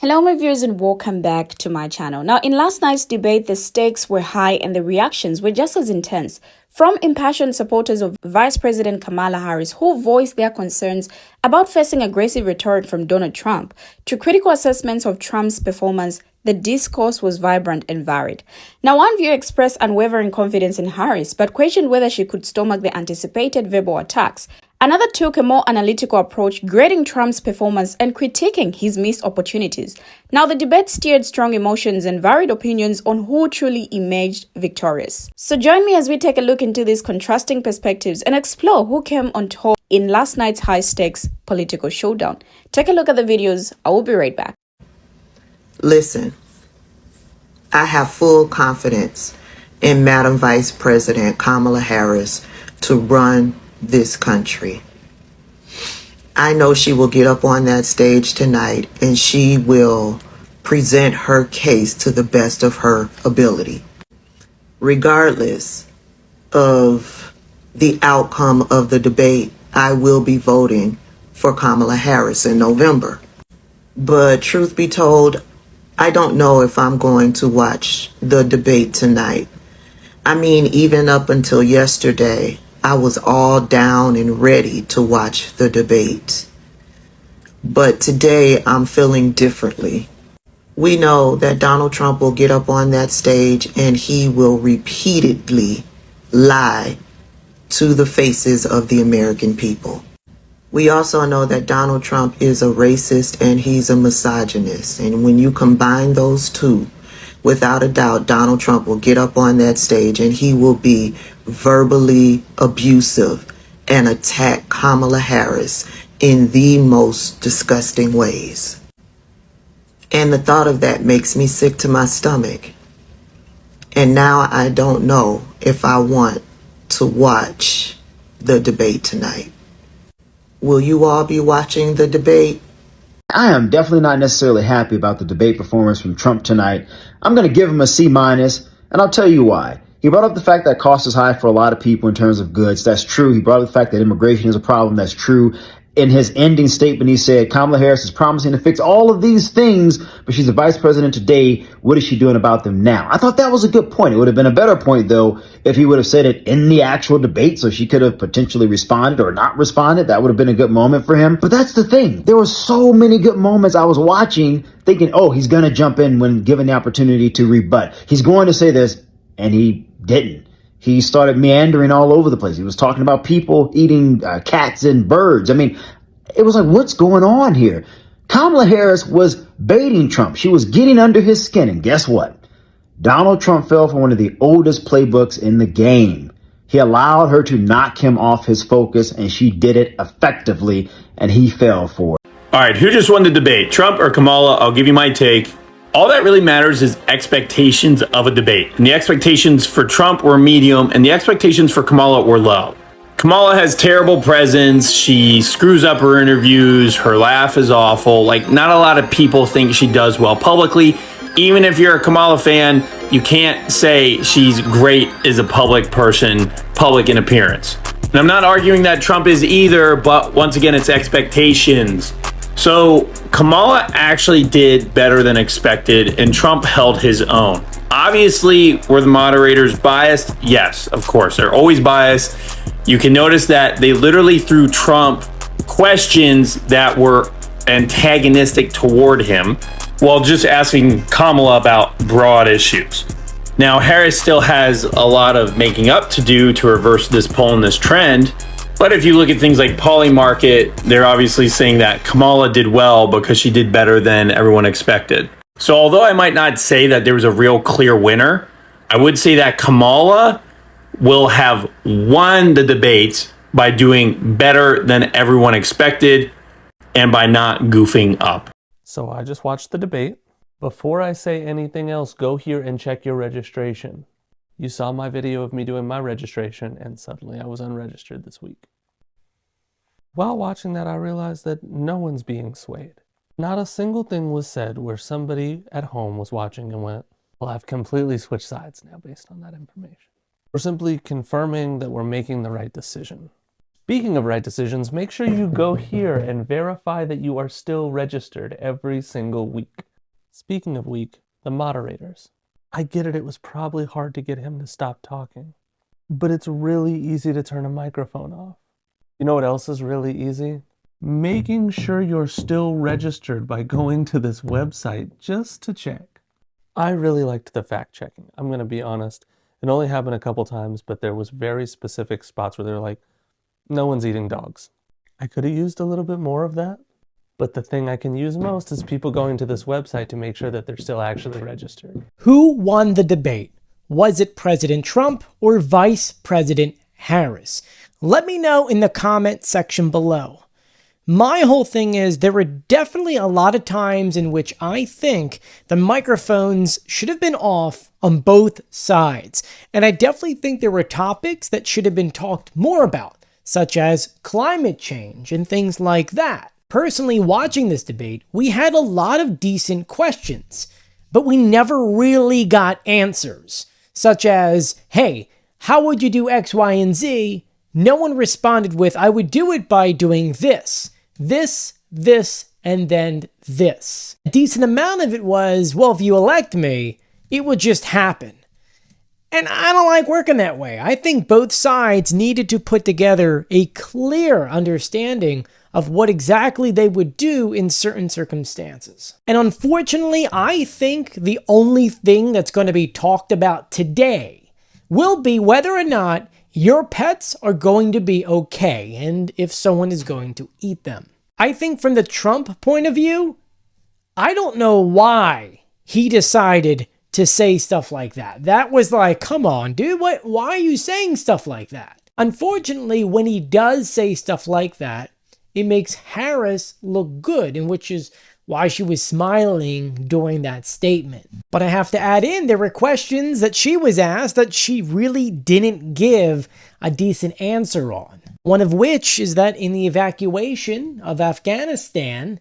Hello my viewers and welcome back to my channel. Now in last night's debate, the stakes were high and the reactions were just as intense. From impassioned supporters of Vice President Kamala Harris who voiced their concerns about facing aggressive rhetoric from Donald Trump, to critical assessments of Trump's performance, the discourse was vibrant and varied. Now one viewer expressed unwavering confidence in Harris but questioned whether she could stomach the anticipated verbal attacks. Another took a more analytical approach, grading Trump's performance and critiquing his missed opportunities. Now, the debate steered strong emotions and varied opinions on who truly emerged victorious. So join me as we take a look into these contrasting perspectives and explore who came on top in last night's high-stakes political showdown. Take a look at the videos. I will be right back. Listen, I have full confidence in Madam Vice President Kamala Harris to run this country. I know she will get up on that stage tonight and she will present her case to the best of her ability. Regardless of the outcome of the debate, I will be voting for Kamala Harris in November. But truth be told, I don't know if I'm going to watch the debate tonight. I mean, even up until yesterday, I was all down and ready to watch the debate. But today I'm feeling differently. We know that Donald Trump will get up on that stage and he will repeatedly lie to the faces of the American people. We also know that Donald Trump is a racist and he's a misogynist. And when you combine those two, without a doubt, Donald Trump will get up on that stage and he will be verbally abusive and attack Kamala Harris in the most disgusting ways. And the thought of that makes me sick to my stomach. And now I don't know if I want to watch the debate tonight. Will you all be watching the debate? I am definitely not necessarily happy about the debate performance from Trump tonight. I'm going to give him a C-, and I'll tell you why. He brought up the fact that cost is high for a lot of people in terms of goods. That's true. He brought up the fact that immigration is a problem. That's true. In his ending statement, he said, Kamala Harris is promising to fix all of these things, but she's the vice president today. What is she doing about them now? I thought that was a good point. It would have been a better point, though, if he would have said it in the actual debate, so she could have potentially responded or not responded. That would have been a good moment for him. But that's the thing. There were so many good moments I was watching thinking, oh, he's going to jump in when given the opportunity to rebut. He's going to say this, and he didn't. He started meandering all over the place. He was talking about people eating cats and birds. I mean, it was like, what's going on here? Kamala Harris was baiting Trump. She was getting under his skin. And guess what? Donald Trump fell for one of the oldest playbooks in the game. He allowed her to knock him off his focus, and she did it effectively, and he fell for it. All right, who just won the debate, Trump or Kamala? I'll give you my take. All that really matters is expectations of a debate. And the expectations for Trump were medium, and the expectations for Kamala were low. Kamala has terrible presence. She screws up her interviews. Her laugh is awful. Like, not a lot of people think she does well publicly. Even if you're a Kamala fan, you can't say she's great as a public person, public in appearance. And I'm not arguing that Trump is either, but once again, it's expectations. So Kamala actually did better than expected, and Trump held his own. Obviously, were the moderators biased? Yes, of course. They're always biased. You can notice that they literally threw Trump questions that were antagonistic toward him while just asking Kamala about broad issues. Now, Harris still has a lot of making up to do to reverse this poll and this trend. But if you look at things like Polymarket, they're obviously saying that Kamala did well because she did better than everyone expected. So although I might not say that there was a real clear winner, I would say that Kamala will have won the debates by doing better than everyone expected and by not goofing up. So I just watched the debate. Before I say anything else, go here and check your registration. You saw my video of me doing my registration, and suddenly I was unregistered this week. While watching that, I realized that no one's being swayed. Not a single thing was said where somebody at home was watching and went, well, I've completely switched sides now based on that information. We're simply confirming that we're making the right decision. Speaking of right decisions, make sure you go here and verify that you are still registered every single week. Speaking of weak, the moderators. I get it was probably hard to get him to stop talking, but it's really easy to turn a microphone off. You know what else is really easy? Making sure you're still registered by going to this website just to check. I really liked the fact checking. I'm going to be honest. It only happened a couple times, but there was very specific spots where they were like, no one's eating dogs. I could have used a little bit more of that, but the thing I can use most is people going to this website to make sure that they're still actually registered. Who won the debate? Was it President Trump or Vice President Harris? Let me know in the comment section below. My whole thing is there were definitely a lot of times in which I think the microphones should have been off on both sides. And I definitely think there were topics that should have been talked more about, such as climate change and things like that. Personally, watching this debate, we had a lot of decent questions, but we never really got answers, such as, hey, how would you do X, Y, and Z? No one responded with, I would do it by doing this, and then this. A decent amount of it was, well, if you elect me, it will just happen. And I don't like working that way. I think both sides needed to put together a clear understanding of what exactly they would do in certain circumstances. And unfortunately, I think the only thing that's going to be talked about today will be whether or not your pets are going to be okay and if someone is going to eat them. I think from the Trump point of view, I don't know why he decided to say stuff like that. That was like, come on, dude, why are you saying stuff like that? Unfortunately, when he does say stuff like that, it makes Harris look good, and which is why she was smiling during that statement. But I have to add in, there were questions that she was asked that she really didn't give a decent answer on. One of which is that in the evacuation of Afghanistan,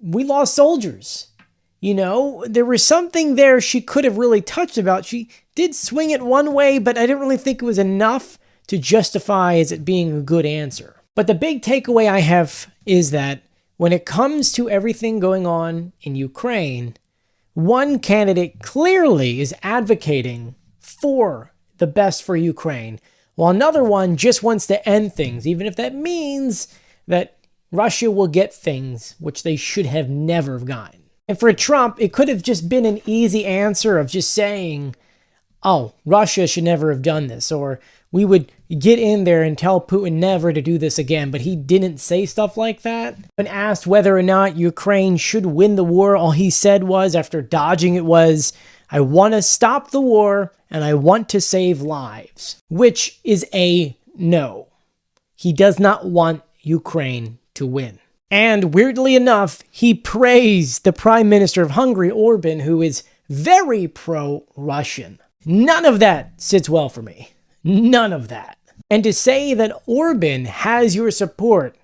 we lost soldiers. You know, there was something there she could have really touched about. She did swing it one way, but I didn't really think it was enough to justify as it being a good answer. But the big takeaway I have is that when it comes to everything going on in Ukraine, one candidate clearly is advocating for the best for Ukraine, while another one just wants to end things, even if that means that Russia will get things which they should have never gotten. And for Trump, it could have just been an easy answer of just saying, oh, Russia should never have done this, or we would get in there and tell Putin never to do this again, but he didn't say stuff like that. When asked whether or not Ukraine should win the war, all he said was, after dodging it, was, I want to stop the war and I want to save lives, which is a no. He does not want Ukraine to win. And weirdly enough, he praised the Prime Minister of Hungary, Orban, who is very pro-Russian. None of that sits well for me. None of that. And to say that Orban has your support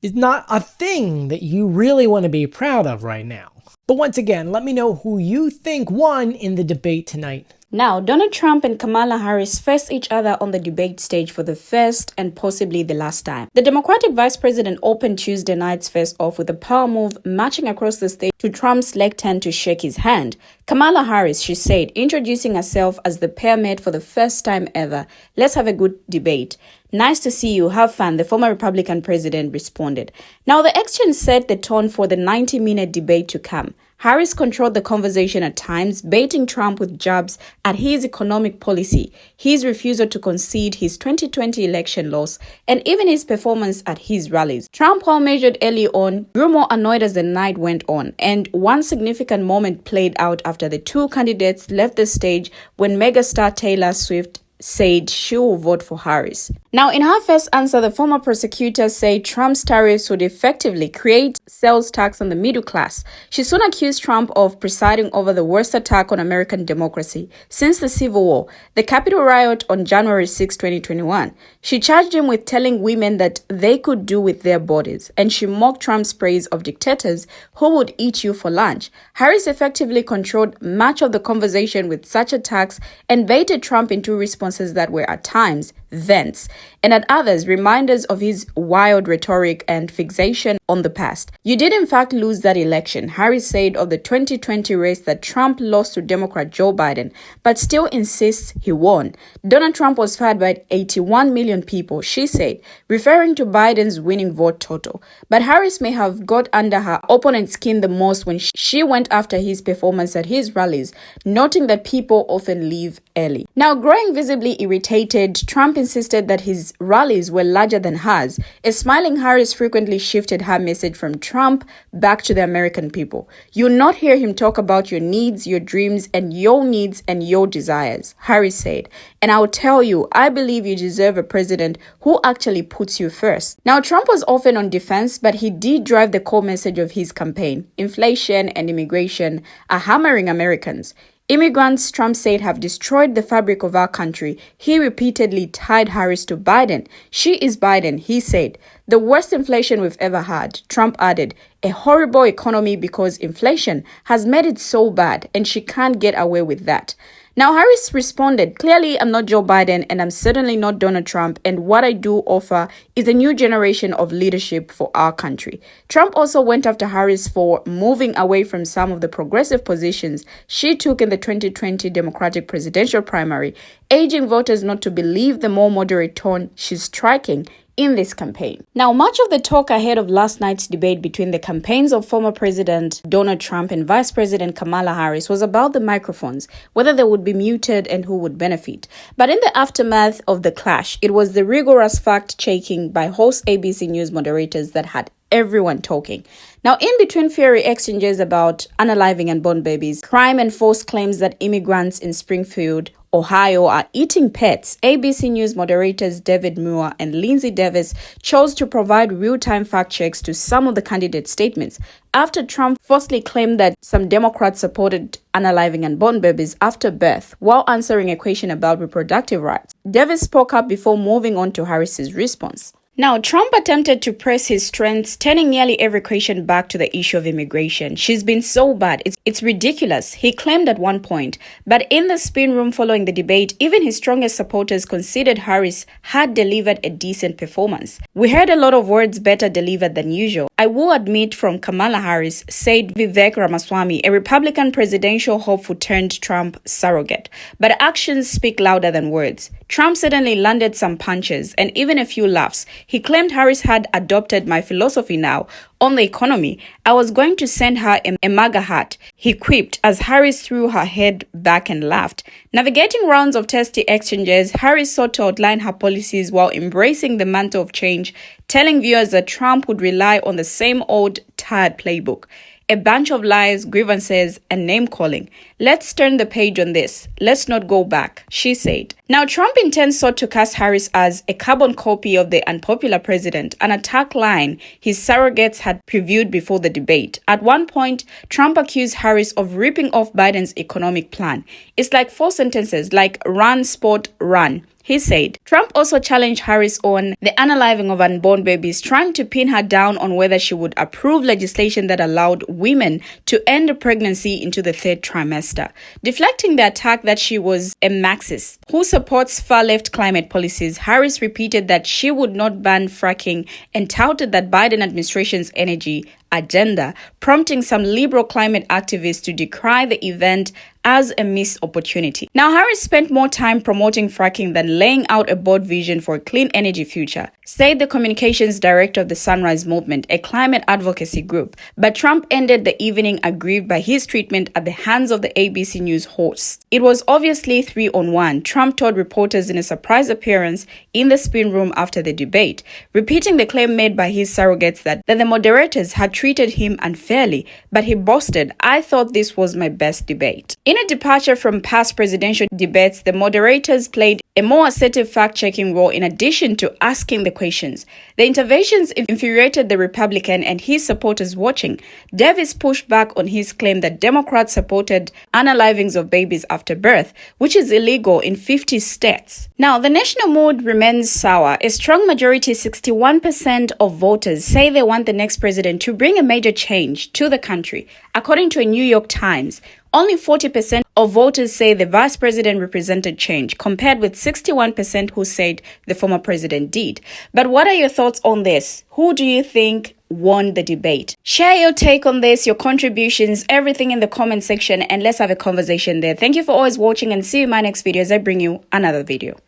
is not a thing that you really want to be proud of right now. But once again, let me know who you think won in the debate tonight. Now, Donald Trump and Kamala Harris faced each other on the debate stage for the first and possibly the last time. The Democratic vice president opened Tuesday night's face off with a power move, marching across the stage to Trump's leg turn to shake his hand. Kamala Harris, she said, introducing herself as the pair met for the first time ever. Let's have a good debate. Nice to see you. Have fun, the former Republican president responded. Now, the exchange set the tone for the 90-minute debate to come. Harris controlled the conversation at times, baiting Trump with jabs at his economic policy, his refusal to concede his 2020 election loss, and even his performance at his rallies. Trump, while measured early on, grew more annoyed as the night went on, and one significant moment played out after the two candidates left the stage when megastar Taylor Swift said she will vote for Harris. Now, in her first answer, the former prosecutor said Trump's tariffs would effectively create sales tax on the middle class. She soon accused Trump of presiding over the worst attack on American democracy since the Civil War, the Capitol riot on January 6, 2021. She charged him with telling women that they could do with their bodies, and she mocked Trump's praise of dictators who would eat you for lunch. Harris effectively controlled much of the conversation with such attacks and baited Trump into responses that were at times vents, and at others, reminders of his wild rhetoric and fixation on the past. You did in fact lose that election, Harris said of the 2020 race that Trump lost to Democrat Joe Biden, but still insists he won. Donald Trump was fired by 81 million people, she said, referring to Biden's winning vote total. But Harris may have got under her opponent's skin the most when she went after his performance at his rallies, noting that people often leave early. Now, growing visibly irritated, Trump insisted that his rallies were larger than hers. A smiling Harris frequently shifted her message from Trump back to the American people. You'll not hear him talk about your needs, your dreams, and your needs and your desires, Harris said. And I'll tell you, I believe you deserve a president who actually puts you first. Now, Trump was often on defense, but he did drive the core message of his campaign. Inflation and immigration are hammering Americans. Immigrants, Trump said, have destroyed the fabric of our country. He repeatedly tied Harris to Biden. She is Biden, he said. The worst inflation we've ever had, Trump added. A horrible economy because inflation has made it so bad, and she can't get away with that. Now, Harris responded, clearly, I'm not Joe Biden and I'm certainly not Donald Trump, and what I do offer is a new generation of leadership for our country. Trump also went after Harris for moving away from some of the progressive positions she took in the 2020 Democratic presidential primary, urging voters not to believe the more moderate tone she's striking in this campaign. Now, much of the talk ahead of last night's debate between the campaigns of former President Donald Trump and Vice President Kamala Harris was about the microphones, whether they would be muted and who would benefit. But in the aftermath of the clash, it was the rigorous fact-checking by host ABC News moderators that had everyone talking. Now, in between fiery exchanges about unaliving unborn babies, crime and false claims that immigrants in Springfield, Ohio are eating pets, ABC News moderators David Moore and Lindsay Davis chose to provide real-time fact checks to some of the candidates' statements after Trump falsely claimed that some Democrats supported unaliving unborn babies after birth while answering a question about reproductive rights. Davis spoke up before moving on to Harris's response. Now, Trump attempted to press his strengths, turning nearly every question back to the issue of immigration. She's been so bad, it's ridiculous, he claimed at one point. But in the spin room following the debate, even his strongest supporters considered Harris had delivered a decent performance. We heard a lot of words better delivered than usual. I will admit from Kamala Harris, said Vivek Ramaswamy, a Republican presidential hopeful turned Trump surrogate. But actions speak louder than words. Trump certainly landed some punches and even a few laughs. He claimed Harris had adopted my philosophy now on the economy. I was going to send her a MAGA hat, he quipped as Harris threw her head back and laughed. Navigating rounds of testy exchanges, Harris sought to outline her policies while embracing the mantle of change, telling viewers that Trump would rely on the same old tired playbook. A bunch of lies, grievances, and name-calling. Let's turn the page on this. Let's not go back, she said. Now, Trump intends sought to cast Harris as a carbon copy of the unpopular president, an attack line his surrogates had previewed before the debate. At one point, Trump accused Harris of ripping off Biden's economic plan. It's like 4 sentences, like run, sport, run. He said. Trump also challenged Harris on the unaliving of unborn babies, trying to pin her down on whether she would approve legislation that allowed women to end a pregnancy into the 3rd trimester, deflecting the attack that she was a Marxist who supports far-left climate policies. Harris repeated that she would not ban fracking and touted that Biden administration's energy agenda, prompting some liberal climate activists to decry the event as a missed opportunity. Now, Harris spent more time promoting fracking than laying out a bold vision for a clean energy future, said the communications director of the Sunrise Movement, a climate advocacy group. But Trump ended the evening aggrieved by his treatment at the hands of the ABC News hosts. It was obviously 3-on-1, Trump told reporters in a surprise appearance in the spin room after the debate, repeating the claim made by his surrogates that the moderators had treated him unfairly, but he boasted, I thought this was my best debate. In a departure from past presidential debates, the moderators played a more assertive fact-checking role in addition to asking the questions. The interventions infuriated the Republican and his supporters watching. Davis pushed back on his claim that Democrats supported unalivings of babies after birth, which is illegal in 50 states. Now, the national mood remains sour. A strong majority, 61% of voters, say they want the next president to bring bring a major change to the country. According to a New York Times, only 40% of voters say the vice president represented change, compared with 61% who said the former president did. But what are your thoughts on this? Who do you think won the debate? Share your take on this, your contributions, everything in the comment section, and let's have a conversation there. Thank you for always watching, and see you in my next video as I bring you another video.